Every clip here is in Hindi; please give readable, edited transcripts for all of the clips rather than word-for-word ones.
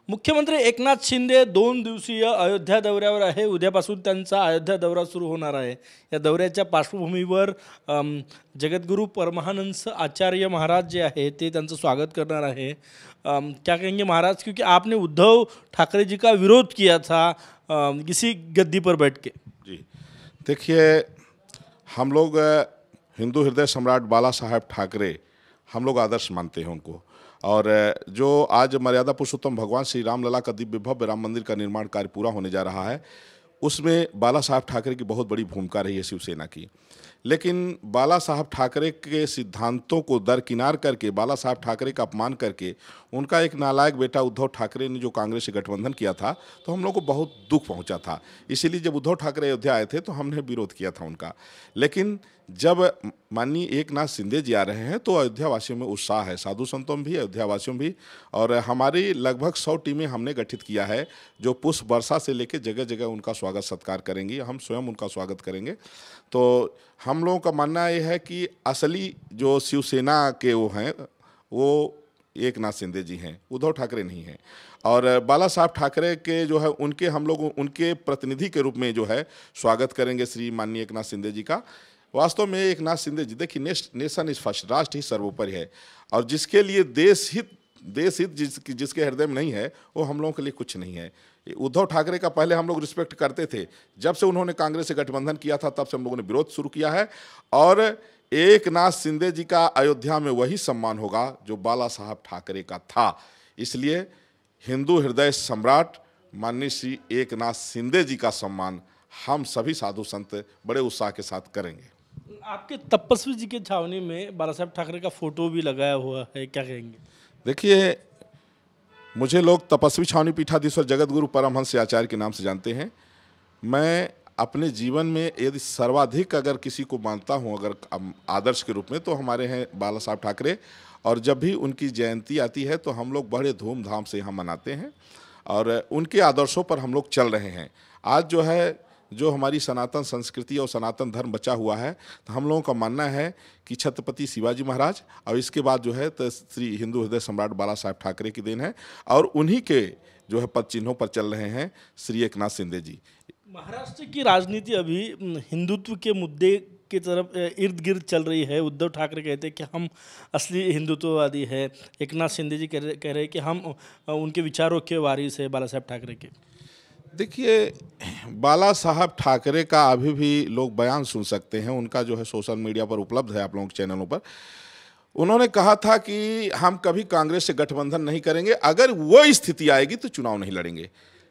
मुख्यमंत्री एकनाथ शिंदे 2 दिवसीय अयोध्या दौऱ्यावर आहे। उद्यापासून त्यांचा अयोध्या दौरा सुरू होणार आहे। या दौऱ्याच्या पार्श्वभूमीवर जगद्गुरु परमहंस आचार्य महाराज जे आहे ते त्यांचं स्वागत करणार आहे। क्या कहेंगे महाराज, क्योंकि आपने उद्धव ठाकरे जी का विरोध किया था किसी गद्दी पर बैठ के। जी देखिए, हम लोग हिंदू हृदय सम्राट बाला साहेब ठाकरे हम लोग आदर्श मानते हैं उनको। और जो आज मर्यादा पुरुषोत्तम भगवान श्री राम लला का दिव्य भव्य राम मंदिर का निर्माण कार्य पूरा होने जा रहा है, उसमें बाला साहब ठाकरे की बहुत बड़ी भूमिका रही है शिवसेना की। लेकिन बाला साहब ठाकरे के सिद्धांतों को दरकिनार करके, बाला साहब ठाकरे का अपमान करके, उनका एक नालायक बेटा उद्धव ठाकरे ने जो कांग्रेस से गठबंधन किया था, तो हम लोग को बहुत दुख पहुंचा था। इसीलिए जब उद्धव ठाकरे अयोध्या आए थे तो हमने विरोध किया था उनका। लेकिन जब माननीय एकनाथ शिंदे जी आ रहे हैं तो अयोध्या वासियों में उत्साह है, साधु संतों में भी, अयोध्या वासियों में भी। और हमारी लगभग 100 टीमें हमने गठित किया है जो पुष्प वर्षा से लेकर जगह जगह उनका स्वागत सत्कार करेंगी। हम स्वयं उनका स्वागत करेंगे। तो हम लोगों का मानना यह है कि असली जो शिवसेना के वो हैं वो एकनाथ शिंदे जी हैं, उद्धव ठाकरे नहीं हैं। और बाला साहब ठाकरे के जो है उनके हम लोग उनके प्रतिनिधि के रूप में जो है स्वागत करेंगे श्री माननीय एकनाथ शिंदे जी का। वास्तव में एकनाथ शिंदे जी, देखिए, नेशन इज फर्स्ट, राष्ट्र ही सर्वोपरि है। और जिसके लिए देश हित जिसके हृदय में नहीं है वो हम लोगों के लिए कुछ नहीं है। उद्धव ठाकरे का पहले हम लोग रिस्पेक्ट करते थे, जब से उन्होंने कांग्रेस से गठबंधन किया था तब से हम लोगों ने विरोध शुरू किया है। और एकनाथ शिंदे जी का अयोध्या में वही सम्मान होगा जो बाला साहब ठाकरे का था। इसलिए हिंदू हृदय सम्राट माननीय श्री एकनाथ शिंदे जी का सम्मान हम सभी साधु संत बड़े उत्साह के साथ करेंगे। आपके तपस्वी जी के छावनी में बाला साहब ठाकरे का फोटो भी लगाया हुआ है, क्या कहेंगे? देखिए, मुझे लोग तपस्वी छावनी पीठाधीश्वर जगतगुरु परमहंस आचार्य के नाम से जानते हैं। मैं अपने जीवन में यदि सर्वाधिक अगर किसी को मानता हूं अगर आदर्श के रूप में, तो हमारे हैं बाला साहब ठाकरे। और जब भी उनकी जयंती आती है तो हम लोग बड़े धूमधाम से यहाँ मनाते हैं और उनके आदर्शों पर हम लोग चल रहे हैं। आज जो हमारी सनातन संस्कृति और सनातन धर्म बचा हुआ है, तो हम लोगों का मानना है कि छत्रपति शिवाजी महाराज और इसके बाद जो है तो श्री हिंदू हृदय सम्राट बाला साहब ठाकरे की देन है। और उन्हीं के जो है पद चिन्हों पर चल रहे हैं श्री एकनाथ शिंदे जी। महाराष्ट्र की राजनीति अभी हिंदुत्व के मुद्दे की तरफ इर्द गिर्द चल रही है। उद्धव ठाकरे कहते हैं कि हम असली हिंदुत्ववादी है। एकनाथ शिंदे जी कह रहे हैं कि हम उनके विचारों के वारिस है, बाला साहब ठाकरे के। देखिए, बाला साहब ठाकरे का अभी भी लोग बयान सुन सकते हैं, उनका जो है सोशल मीडिया पर उपलब्ध है, आप लोगों के चैनलों पर। उन्होंने कहा था कि हम कभी कांग्रेस से गठबंधन नहीं करेंगे, अगर वो स्थिति आएगी तो चुनाव नहीं लड़ेंगे।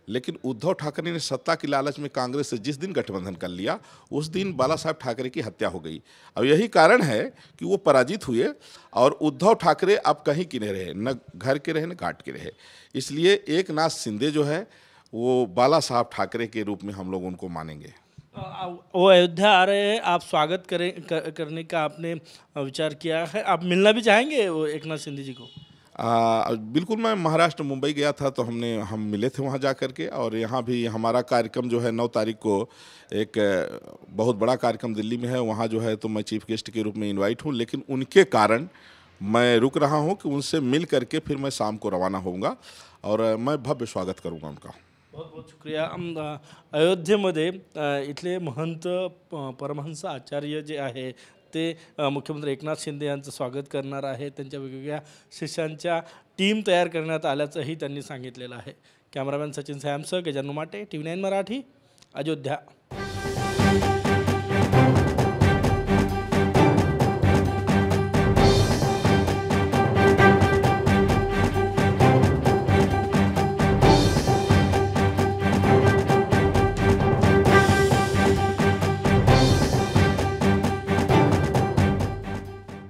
लेकिन उद्धव ठाकरे ने सत्ता की लालच में कांग्रेस से जिस दिन गठबंधन कर लिया, उस दिन बाला साहब ठाकरे की हत्या हो गई। अब यही कारण है कि वो पराजित हुए और उद्धव ठाकरे अब कहीं की नहीं रहे, न घर के रहे न घाट के रहे। इसलिए एकनाथ शिंदे जो है वो बाला साहब ठाकरे के रूप में हम लोग उनको मानेंगे। वो अयोध्या आ रहे हैं, आप स्वागत करने का आपने विचार किया है? आप मिलना भी चाहेंगे वो एकनाथ शिंदे जी को? बिल्कुल, मैं महाराष्ट्र मुंबई गया था तो हम मिले थे वहाँ जा कर के। और यहाँ भी हमारा कार्यक्रम जो है 9 तारीख को एक बहुत बड़ा कार्यक्रम दिल्ली में है, वहाँ जो है तो मैं चीफ गेस्ट के रूप में इनवाइट हूँ। लेकिन उनके कारण मैं रुक रहा हूँ कि उनसे मिल करके फिर मैं शाम को रवाना होऊंगा और मैं भव्य स्वागत करूँगा उनका। बहुत बहुत शुक्रिया। अयोध्येमध्ये इथले महंत परमहंस आचार्य जे आहे ते मुख्यमंत्री एकनाथ शिंदे यांचं स्वागत करणार आहे। त्यांच्या वेगवेगळ्या शिष्यांच्या टीम तयार करण्यात आल्याचंही त्यांनी सांगितलेलं आहे। कॅमेरामॅन सचिन सॅमसह गजानन माटे, TV9 मराठी, अयोध्या।